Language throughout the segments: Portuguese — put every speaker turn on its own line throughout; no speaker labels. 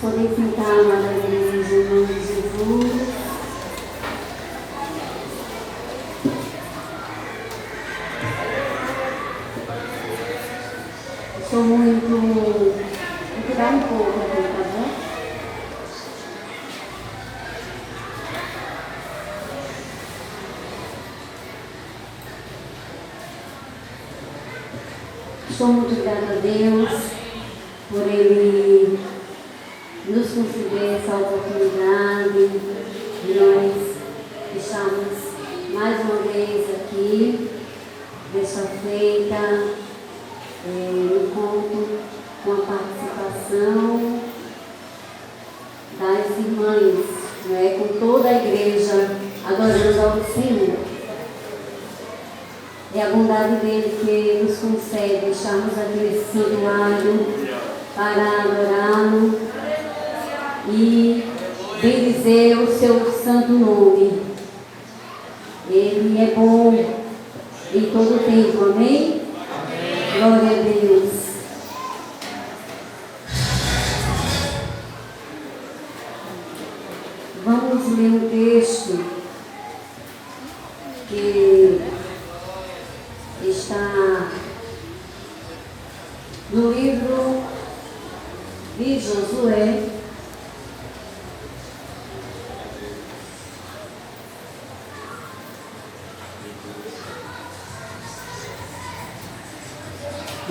Podem sentar, amadas igrejas, em nome de Jesus. Estou muito... Vou tirar um pouco aqui, tá bom? Estou muito grata a Deus por Ele nos conceder essa oportunidade de nós estarmos mais uma vez aqui, desta feita, no culto, com a participação das irmãs, né, com toda a igreja adorando ao Senhor. É a bondade dele que nos concede estarmos aqui nesse santuário para adorá-lo e bendizer o seu santo nome. Ele é bom em todo tempo, amém? Glória a Deus. Vamos ler um texto que está no livro de Josué,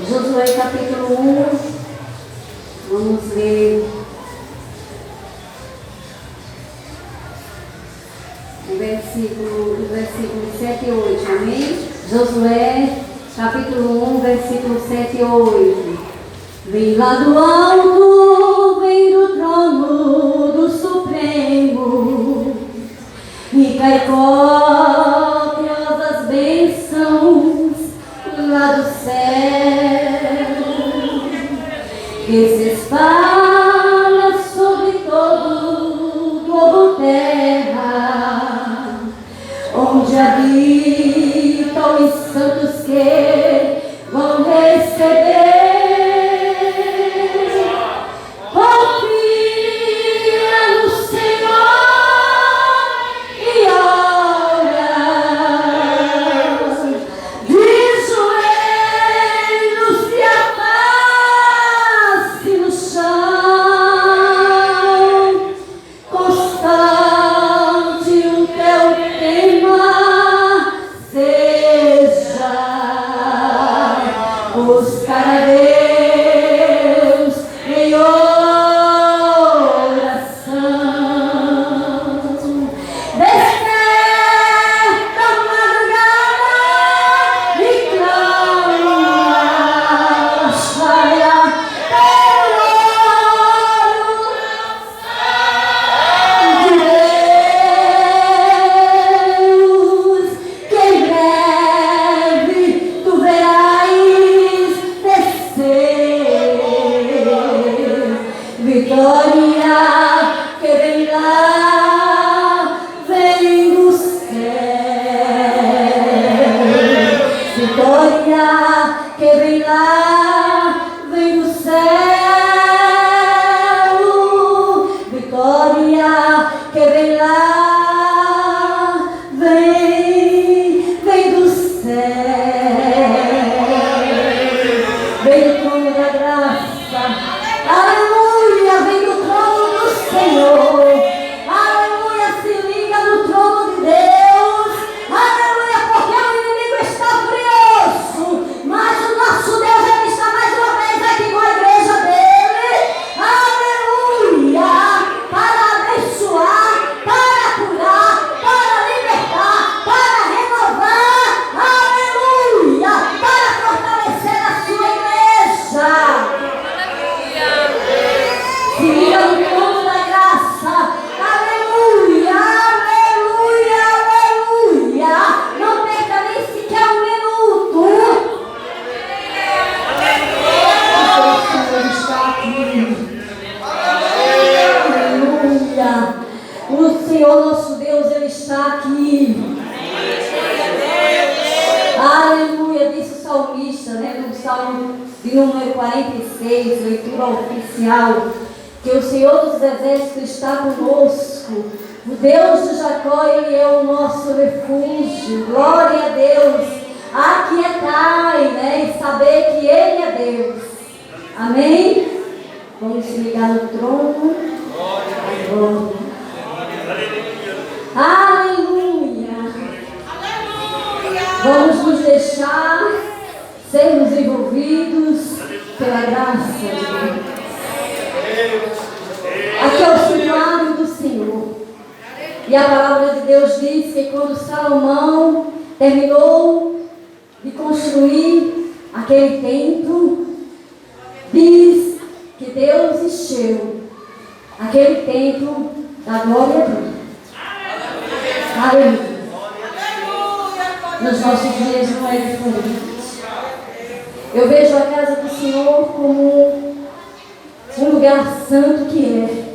Josué capítulo 1, vamos ler o versículo 7 e 8, amém? Josué capítulo 1, versículo 7 e 8. Vem lá do alto, vem do trono do Supremo, e cai copiosas bênçãos lá do céu, que se espalha sobre todo o globo terra, onde habitam os santos que vão receber. Salmo de número 46, leitura oficial, que o Senhor dos Exércitos está conosco. O Deus de Jacó, Ele é o nosso refúgio. Glória a Deus. Aquietai, né? E saber que Ele é Deus. Amém? Vamos se ligar no trono. Glória. Aleluia. Vamos nos deixar sermos envolvidos pela graça de Deus. Aqui é o santuário do Senhor. E a palavra de Deus diz que quando Salomão terminou de construir aquele templo, diz que Deus encheu aquele templo da glória dele. Aleluia. Nos nossos dias não é diferente. Eu vejo a casa do Senhor como um lugar santo que é.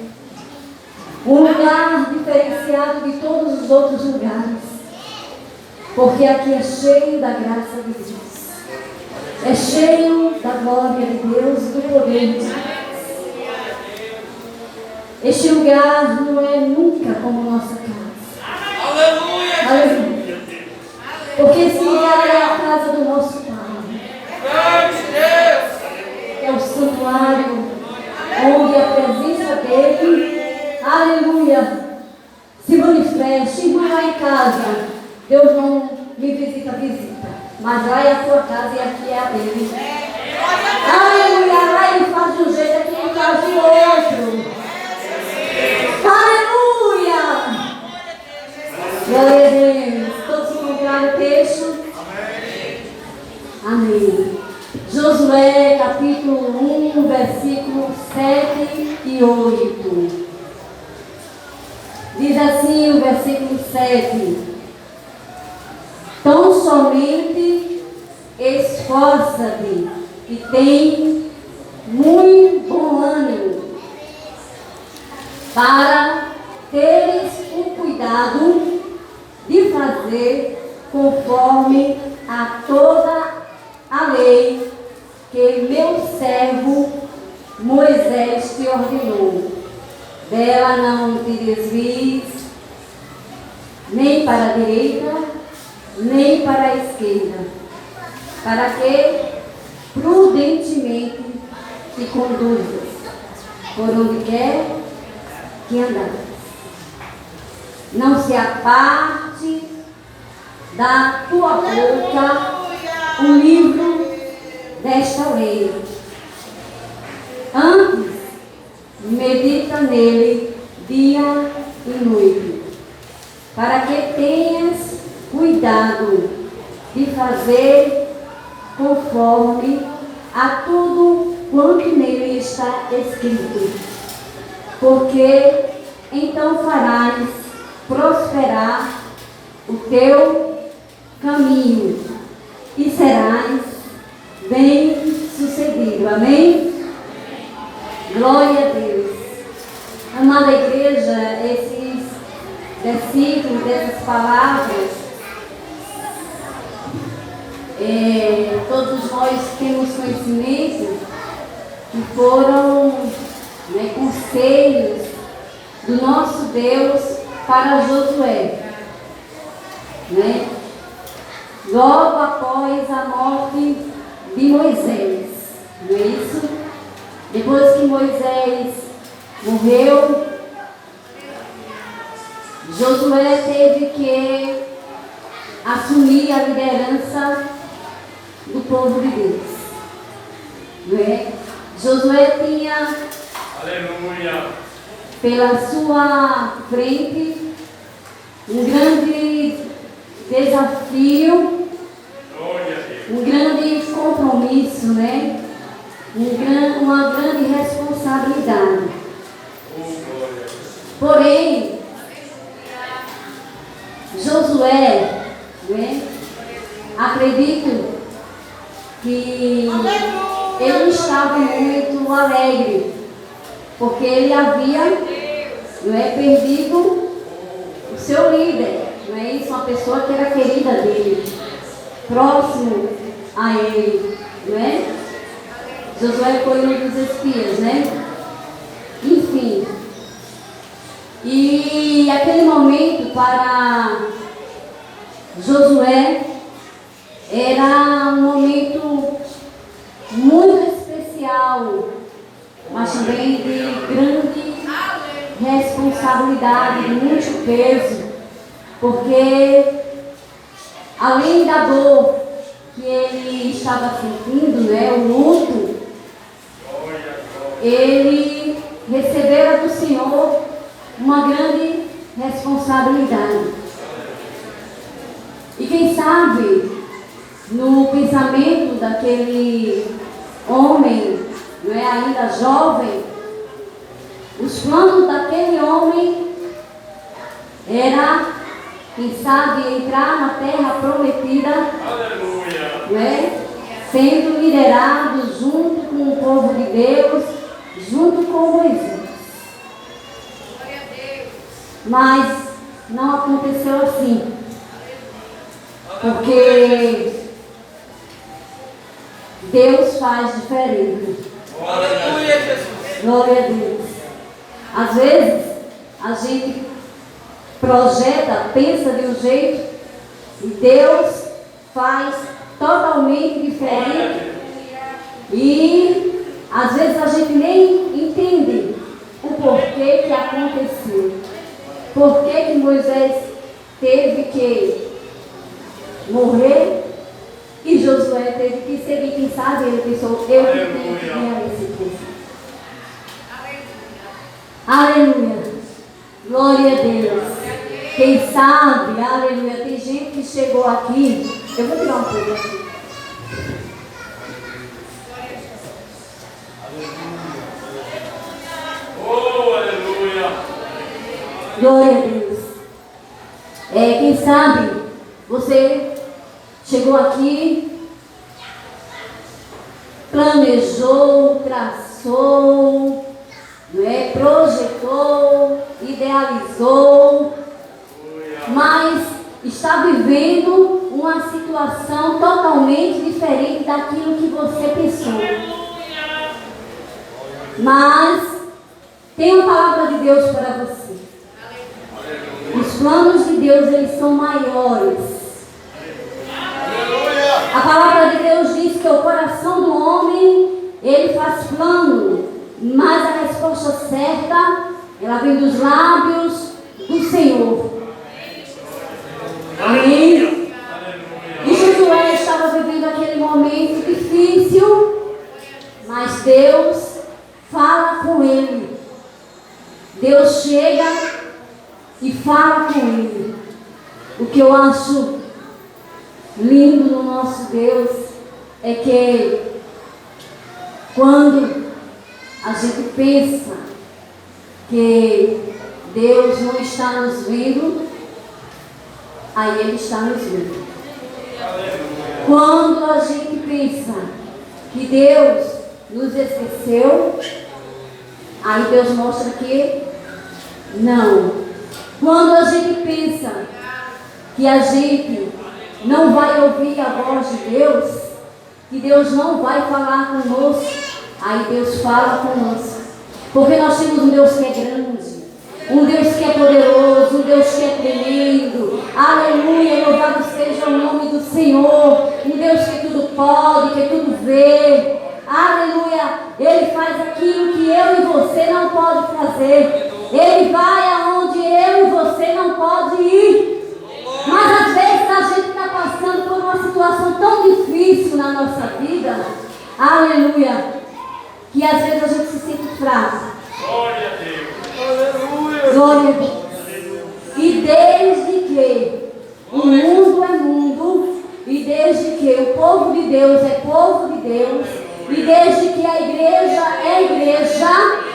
Um lugar diferenciado de todos os outros lugares. Porque aqui é cheio da graça de Deus. É cheio da glória de Deus e do poder de Deus. Este lugar não é nunca como nossa casa. Aleluia! Aleluia! Porque esse lugar é a casa do nosso Pai. É o santuário onde a presença dele, aleluia, se manifesta. Irmão, lá em casa, Deus não me visita, mas lá é a sua casa e aqui é a dele. Aleluia, lá ele faz de um jeito, aqui ele faz de outro. Aleluia! Glória a Deus. Todos encontraram o texto? Amém. Josué, capítulo 1, versículos 7 e 8. Diz assim o versículo 7. Tão somente esforça-te e tem muito bom ânimo, para teres o cuidado de fazer conforme a toda a lei que meu servo Moisés te ordenou. Dela não te desvies, nem para a direita, nem para a esquerda, para que prudentemente te conduzas por onde quer que andares. Não se aparte da tua boca o livro desta lei. Antes, medita nele dia e noite, para que tenhas cuidado de fazer conforme a tudo quanto nele está escrito, porque então farás prosperar o teu caminho e serás bem sucedido. Amém? Glória a Deus. Amada igreja, esses versículos, essas palavras, todos nós temos conhecimento que foram conselhos do nosso Deus para Josué, logo após a morte de Moisés, não é isso? Depois que Moisés morreu, Josué teve que assumir a liderança do povo de Deus, não é? Josué tinha, aleluia, pela sua frente um grande desafio, um grande compromisso, uma grande responsabilidade. Porém, Josué, acredito que ele estava muito alegre, porque ele havia perdido o seu líder, isso, uma pessoa que era querida dele, próximo a ele, Josué foi um dos espias, Enfim, fim. E aquele momento para Josué era um momento muito especial, mas também de grande responsabilidade, de muito peso, porque além da dor que ele estava sentindo, né, o luto, ele recebera do Senhor uma grande responsabilidade. E quem sabe, no pensamento daquele homem, não é, ainda jovem, os planos daquele homem era, quem sabe, entrar na terra prometida, não é, sendo liderado junto com o povo de Deus, junto com Moisés. Mas não aconteceu assim, porque Deus faz diferente.
Aleluia, Jesus.
Glória a Deus. Às vezes a gente projeta, pensa de um jeito e Deus faz totalmente diferente. E às vezes a gente nem entende o porquê que aconteceu. Por que Moisés teve que morrer e Josué teve que seguir? Quem sabe ele pensou, eu que tenho que ganhar esse curso. Aleluia. Glória a Deus. Quem sabe, aleluia, tem gente que chegou aqui. Eu vou tirar um pouco aqui.
Oh, aleluia.
Glória a Deus. Quem sabe você chegou aqui, planejou, traçou, não é? Projetou, idealizou, mas está vivendo uma situação totalmente diferente daquilo que você pensou. Mas tem uma palavra de Deus para você. Os planos de Deus, eles são maiores. A palavra de Deus diz que o coração do homem, ele faz plano, mas a resposta certa, ela vem dos lábios do Senhor. Amém? E Josué estava vivendo aquele momento difícil, mas Deus fala com ele. Deus chega e fala com ele. O que eu acho lindo no nosso Deus é que quando a gente pensa que Deus não está nos vendo, aí Ele está nos vendo. Quando a gente pensa que Deus nos esqueceu, aí Deus mostra que não. Quando a gente pensa que a gente não vai ouvir a voz de Deus, que Deus não vai falar conosco, aí Deus fala conosco. Porque nós temos um Deus que é grande, um Deus que é poderoso, um Deus que é tremendo. Aleluia, louvado seja o nome do Senhor. Um Deus que tudo pode, que tudo vê. Aleluia, Ele faz aquilo que eu e você não pode fazer. Ele vai aonde eu e você não pode ir. Mas às vezes a gente está passando por uma situação tão difícil na nossa vida, aleluia, que às vezes a gente se sente fraco.
Glória a Deus. Aleluia.
Glória a Deus. E desde que o mundo é mundo, e desde que o povo de Deus é povo de Deus, e desde que a igreja é igreja,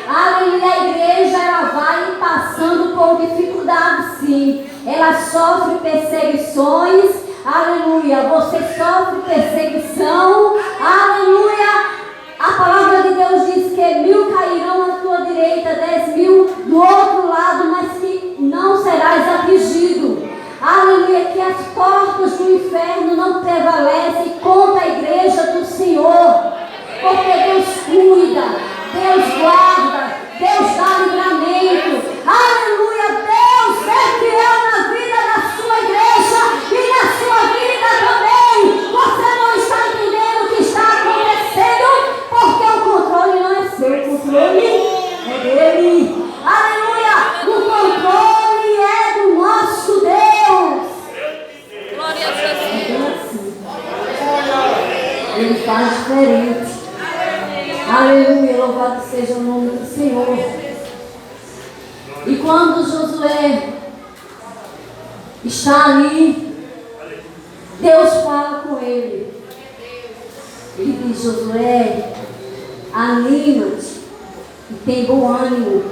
aleluia, a igreja ela vai passando por dificuldades, sim. Ela sofre perseguições, aleluia. Você sofre perseguição, aleluia. A palavra de Deus diz que 1000 cairão à tua direita, 10.000 do outro lado, mas que não serás atingido. Aleluia, que as portas do inferno não prevalecem contra a igreja do Senhor. Porque Deus cuida, Deus guarda, Deus dá livramento. seja o nome do Senhor. E quando Josué está ali, Deus fala com ele. Ele diz: Josué, anima-te e tem bom ânimo.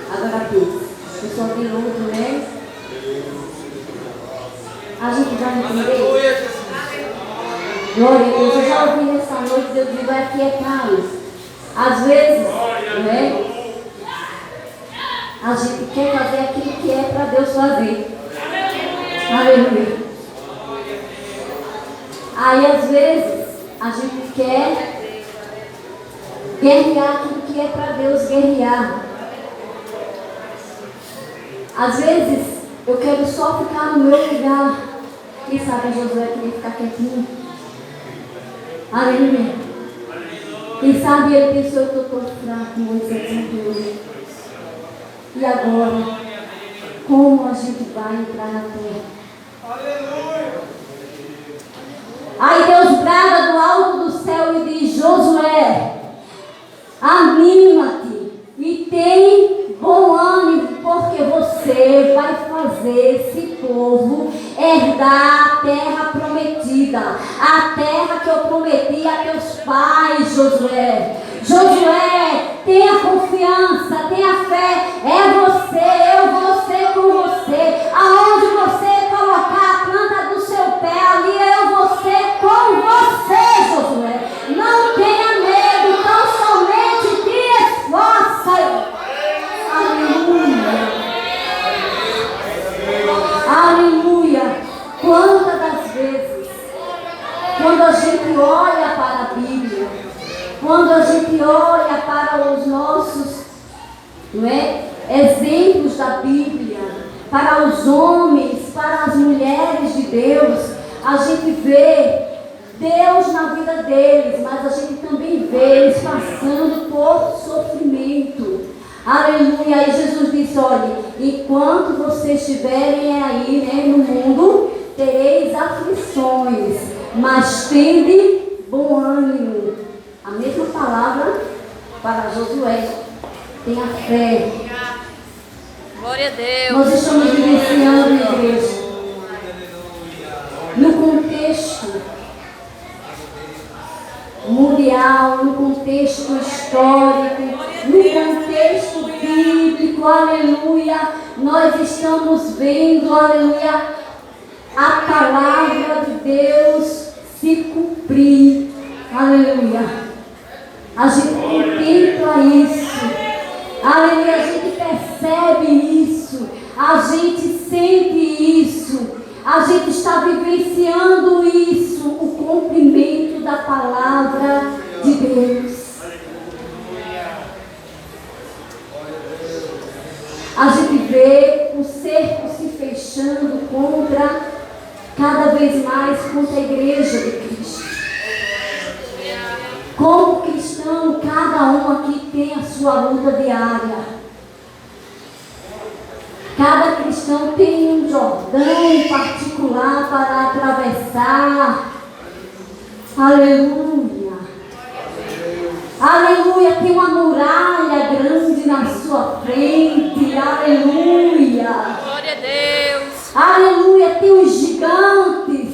Agora pensa, eu só tenho outro, né? A gente vai entender. Glória a Deus, eu já ouvi nessa noite, Deus diz: vai aquietar-nos. Às vezes, né? A gente quer fazer aquilo que é para Deus fazer. Aleluia. Aí às vezes a gente quer guerrear aquilo que é para Deus guerrear. Às vezes eu quero só ficar no meu lugar. Quem sabe Josué queria ficar quietinho. Aleluia. Quem sabe ele pensou: eu estou tão fraco, Moisés, Deus. E agora, como a gente vai entrar na terra? Aleluia. Aí Deus brada do alto do céu e diz: Josué, anima-te e tem bom ânimo, porque você vai fazer esse povo herdar a terra prometida, a terra que eu prometi a teus pais, Josué. Josué, tenha confiança, tenha fé, é você, eu vou ser com você. Aonde você colocar a planta do seu pé, ali eu vou ser com você, Josué. Não tenha medo, tão somente te esforça. Aleluia. Aleluia. Quantas das vezes, quando a gente olha para a Bíblia, quando a gente olha para os nossos, não é, exemplos da Bíblia, para os homens, para as mulheres de Deus, a gente vê Deus na vida deles, mas a gente também vê eles passando por sofrimento. Aleluia. Aí Jesus disse: olha, enquanto vocês estiverem aí, né, no mundo, tereis aflições, mas tende bom ânimo. A mesma palavra para Josué. Tenha fé.
Glória a Deus.
Nós estamos vivenciando, igreja, no contexto mundial, no contexto histórico, no contexto bíblico, aleluia. Nós estamos vendo, aleluia, a palavra de Deus se cumprir, aleluia. A gente contempla isso, aleluia, a gente percebe isso, a gente sente isso, a gente está vivenciando isso, o cumprimento da palavra de Deus. A gente vê o cerco se fechando contra, cada vez mais contra a igreja de Cristo. Como cristão, cada um aqui tem a sua luta diária. Cada cristão tem um Jordão particular para atravessar. Aleluia. Aleluia. Tem uma muralha grande na sua frente. Aleluia.
Glória a Deus.
Aleluia. Tem os gigantes.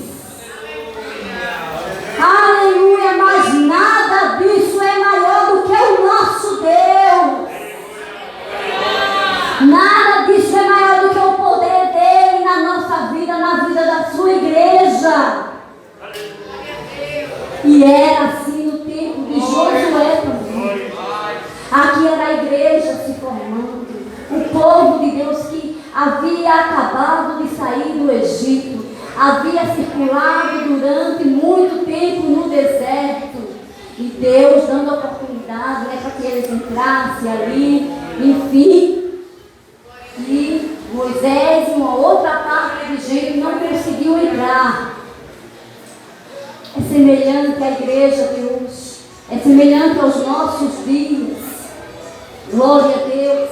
Aleluia. Mas nada disso é maior do que o nosso Deus. Nada disso é maior do que o poder dele na nossa vida, na vida da sua igreja. E era assim no tempo de Josué também. Aqui era a igreja se formando, o povo de Deus que havia acabado de sair do Egito, havia circulado durante muito tempo no deserto, e Deus dando oportunidade, né, para que eles entrassem ali, enfim. E Moisés e uma outra parte de gente não conseguiu entrar. É semelhante à igreja de hoje, é semelhante aos nossos dias. Glória a Deus.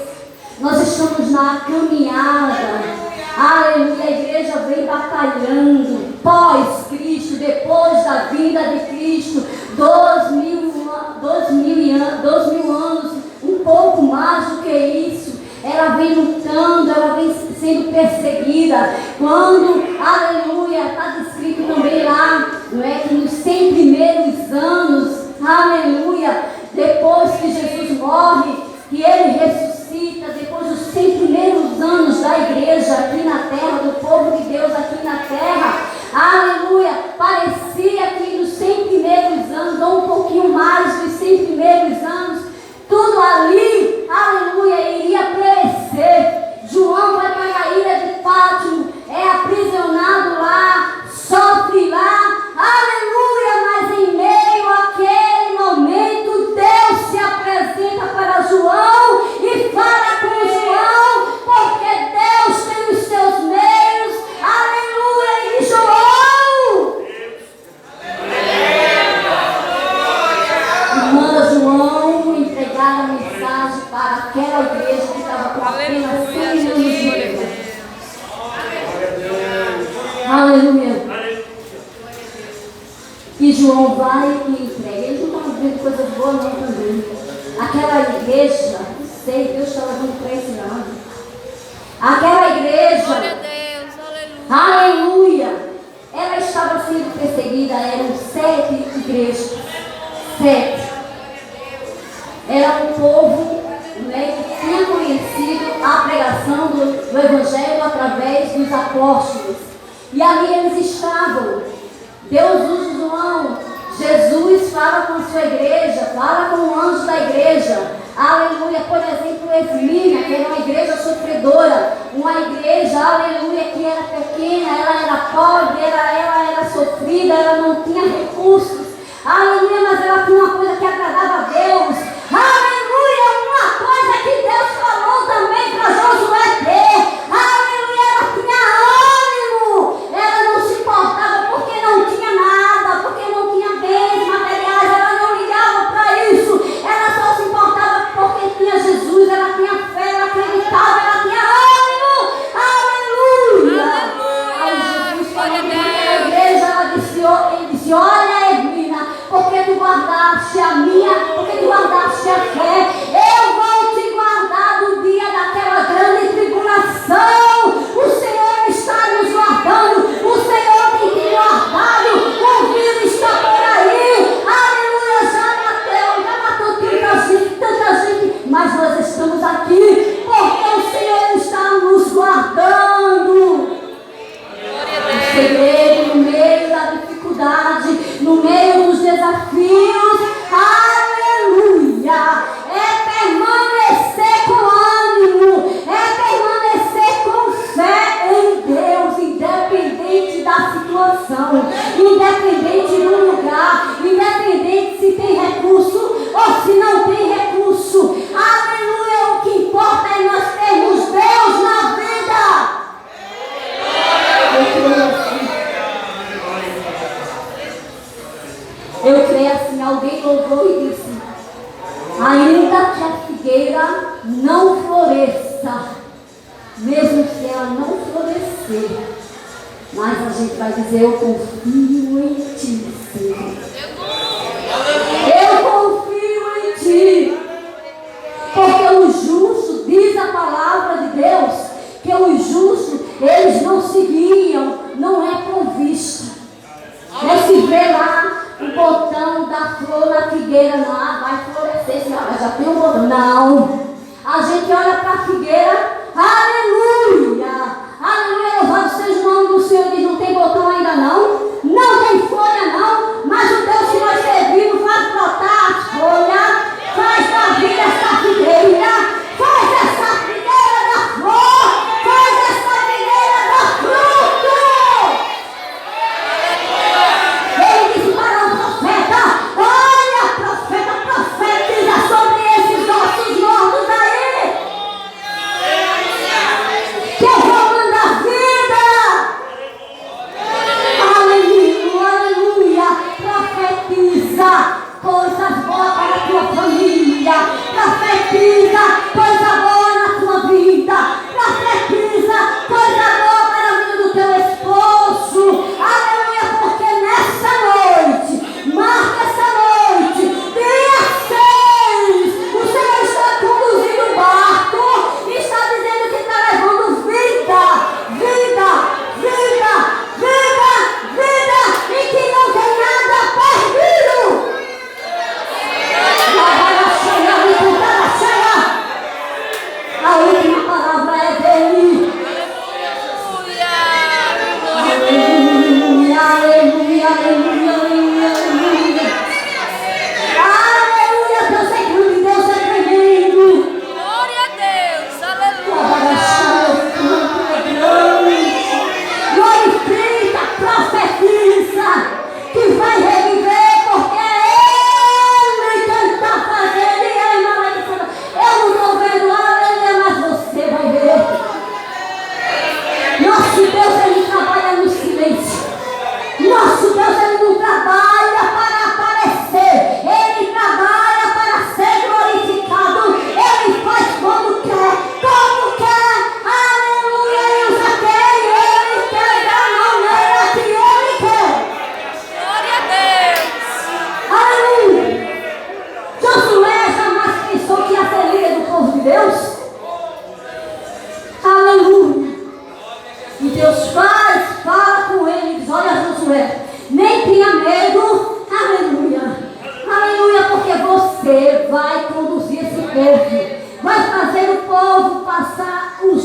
Nós estamos na caminhada. Aleluia. A igreja vem batalhando pós-Cristo, depois da vinda de Cristo, 2000 2.000 anos, um pouco mais do que isso. Ela vem lutando, ela vem sendo perseguida. Quando, aleluia, está descrito também lá, não é, que nos 100 primeiros anos, aleluia, depois que Jesus morre, que ele ressuscita, depois dos 100 primeiros anos da igreja aqui na terra, do povo de Deus aqui na terra, aleluia, parecia que nos 100 primeiros anos, ou um pouquinho mais dos 100 primeiros anos, tudo ali, aleluia, iria perecer. João vai para a ilha de Pátimo, é aprisionado lá, sofre lá, aleluia, mas em meio àquele momento, Deus se apresenta para João e fala com João, porque Deus tem os seus meios, aleluia, e João manda João entregar a mensagem para aquela igreja que estava com apenas 100 anos de vida. Aleluia. E João vai e entrega. Eles não estavam vendo coisas boas não também. Aquela igreja, não sei, Deus está levando para esse lado. Aquela igreja,
Glória a Deus, aleluia.
aleluia, ela estava sendo perseguida, eram 7 igrejas. 7. Era um povo, né, que tinha conhecido a pregação do Evangelho através dos apóstolos. E ali eles estavam. Deus usa João. Jesus fala com a sua igreja, fala com o anjo da igreja. Aleluia. Por exemplo, Esmirna, que era uma igreja sofredora, uma igreja, aleluia, que era pequena, ela era pobre, ela era sofrida, ela não tinha recursos. Aleluia, mas ela tinha uma coisa que agradava a Deus. Aleluia, uma coisa que Deus falou também para Josué ter. Aleluia, ela tinha ânimo. Ela não se importava porque não tinha nada, porque não tinha bens materiais. Ela não ligava para isso. Ela só se importava porque tinha Jesus. Ela tinha fé, ela acreditava, ela tinha ânimo. Aleluia. Aí Jesus falou para a igreja, ele disse, olha, Esmirna, porque tu guardaste a minha, porque tu guardaste a fé, eu vou te guardar do dia daquela grande tribulação. O Senhor está nos guardando, o Senhor tem te guardado, o vírus está por aí, aleluia, já matou tanta gente, mas nós estamos aqui, porque o Senhor está nos guardando. O segredo no meio da dificuldade, no meio dos desafios, aleluia, é permanecer com ânimo, é permanecer com fé em Deus, independente da situação, independente do lugar, independente se tem recurso ou se não tem recurso, aleluia, o que importa é nós termos Deus na vida. Eu creio assim, alguém louvou e disse, ainda que a figueira não floresça, mesmo que ela não florescer, mas a gente vai dizer, eu confio em ti, Senhor. Eu confio em ti, porque o justo, diz a palavra de Deus, que os justos, eles não se guiam, não é por vista. Não se vê lá o botão da flor na figueira, não, vai florescer, já tem um botão. Não, a gente olha para a figueira, aleluia, aleluia, louvado seja o nome do Senhor, diz, não tem botão ainda não tem folha não, mas o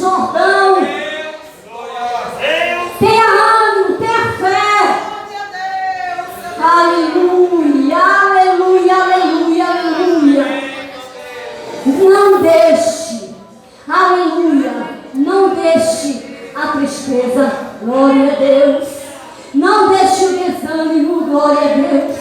Jordão. Tenha ânimo, tenha fé. Aleluia, aleluia, aleluia, aleluia. Não deixe, aleluia, não deixe a tristeza, glória a Deus. Não deixe o desânimo, glória a Deus.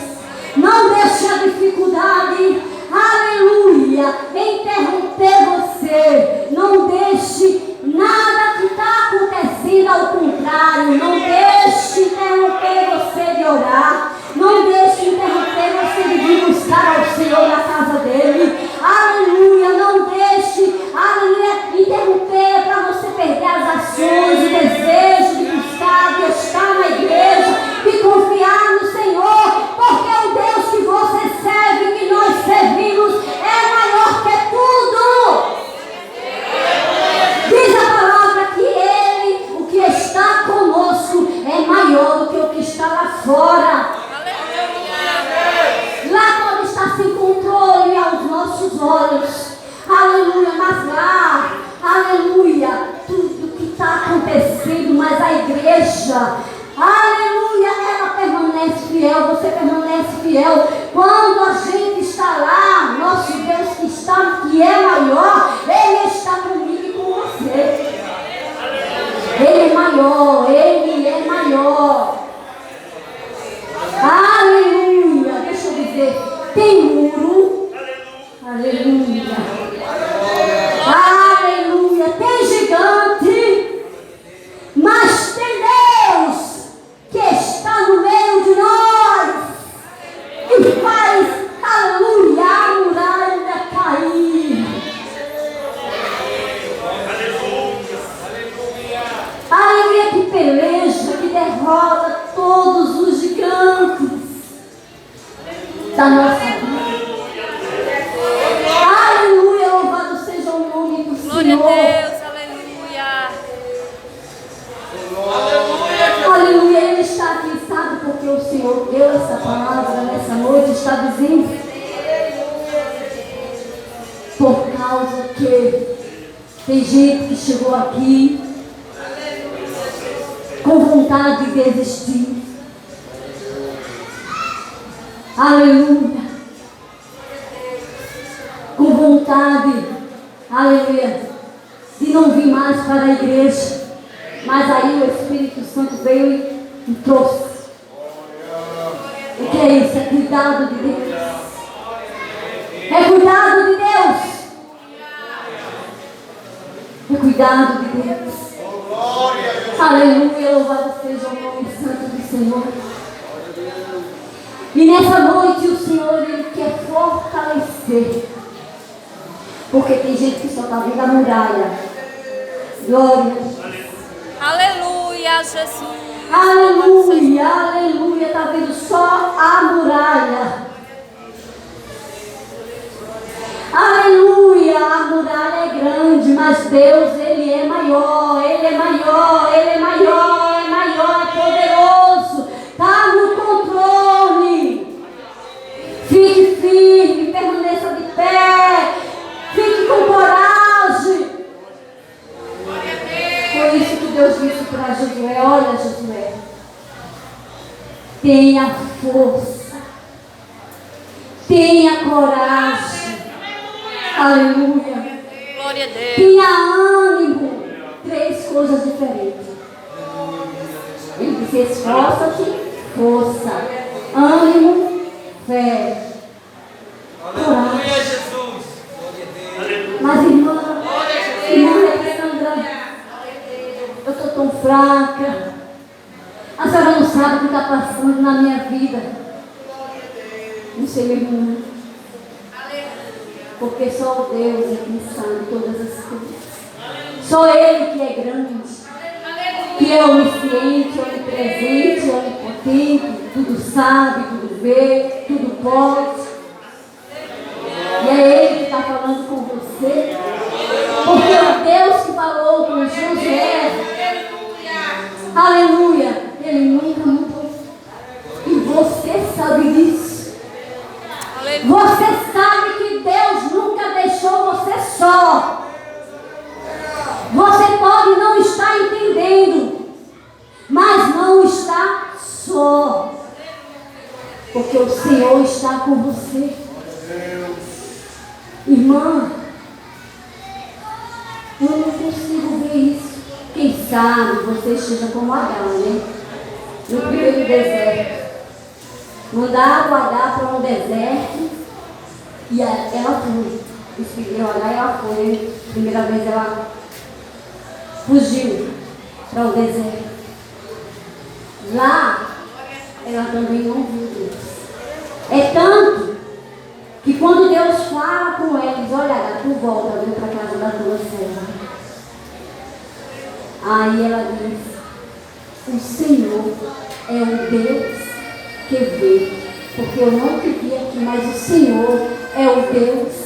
Não deixe a dificuldade, aleluia, interromper você. Não deixe nada que está acontecendo, ao contrário. Não deixe interromper você de orar. Não deixe interromper você de vir buscar ao Senhor na casa dele. Aleluia, não deixe, aleluia, interromper para você perder as ações, o desejo de buscar, de estar na igreja, de confiar no Senhor, porque o Deus que você serve, que nós servimos, é maior que tudo. Diz a palavra que Ele, o que está conosco, é maior do que o que está lá fora. Lá pode estar sem controle aos nossos olhos, aleluia, mas lá, aleluia, tudo que está acontecendo, mas a igreja, aleluia, ela permanece fiel, você permanece fiel. Quando a gente está lá, nosso Deus que é maior, Ele está comigo e com você. Ele é maior, Ele é maior. Aleluia, deixa eu dizer, tem muro, aleluia, aleluia, tem gigante, mas tem Deus que está no meio de nós e faz, aleluia, a muralha cair. Aleluia, que peleja, que derrota todos os gigantes da nossa vida. Aleluia, louvado seja o nome do Senhor.
Glória a Deus, aleluia.
Aleluia, Ele está aqui, sabe porque o Senhor deu essa palavra nessa noite, está dizendo, por causa que tem gente que chegou aqui com vontade de desistir. Aleluia. Com vontade, aleluia, de não vir mais para a igreja. Mas aí o Espírito Santo veio e trouxe. O que é isso? É cuidado de Deus. É cuidado de Deus. É cuidado de Deus. Aleluia, louvado seja o nome santo do Senhor. E nessa noite o Senhor, Ele quer fortalecer. Porque tem gente que só está vendo a muralha. Glória a Deus.
Aleluia, Jesus.
Aleluia, aleluia. Está vendo só a muralha. Aleluia, a muralha é grande, mas Deus, Ele é maior, Ele é maior, Ele é maior, é maior, é poderoso, está no controle. Fique firme, permaneça de pé, fique com coragem. Foi isso que Deus disse para Josué: olha, Josué, tenha força, tenha coragem. Aleluia.
Glória a Deus.
Tenha ânimo. 3 coisas diferentes. Ele disse: esforça-te, força, ânimo, fé, coragem.
Jesus.
Mas irmã Alexandra, eu estou tão fraca. A senhora não sabe o que está passando na minha vida. Não sei, minha irmã. Porque só o Deus é quem sabe todas as coisas. Só Ele que é grande, que é onisciente, onipresente, onipotente, tudo sabe, tudo vê, tudo pode. E é Ele que está falando com você. Porque é o Deus que falou com Josué, aleluia, Ele nunca mudou. E você sabe disso. Você sabe que Deus nunca deixou você só. Você Porque o Senhor está com você. Irmã, eu não consigo ver isso. Quem sabe você esteja como Adão, né? No primeiro deserto. Mandava Adão para um deserto e ela foi. Escolheu Adão e ela foi. Primeira vez ela fugiu para o deserto. Lá, ela também não viu Deus. É tanto que quando Deus fala com eles, olha, tu volta, vem para a casa da tua serva. Aí ela diz, o Senhor é o Deus que vê, porque eu não te vi aqui, mas o Senhor é o Deus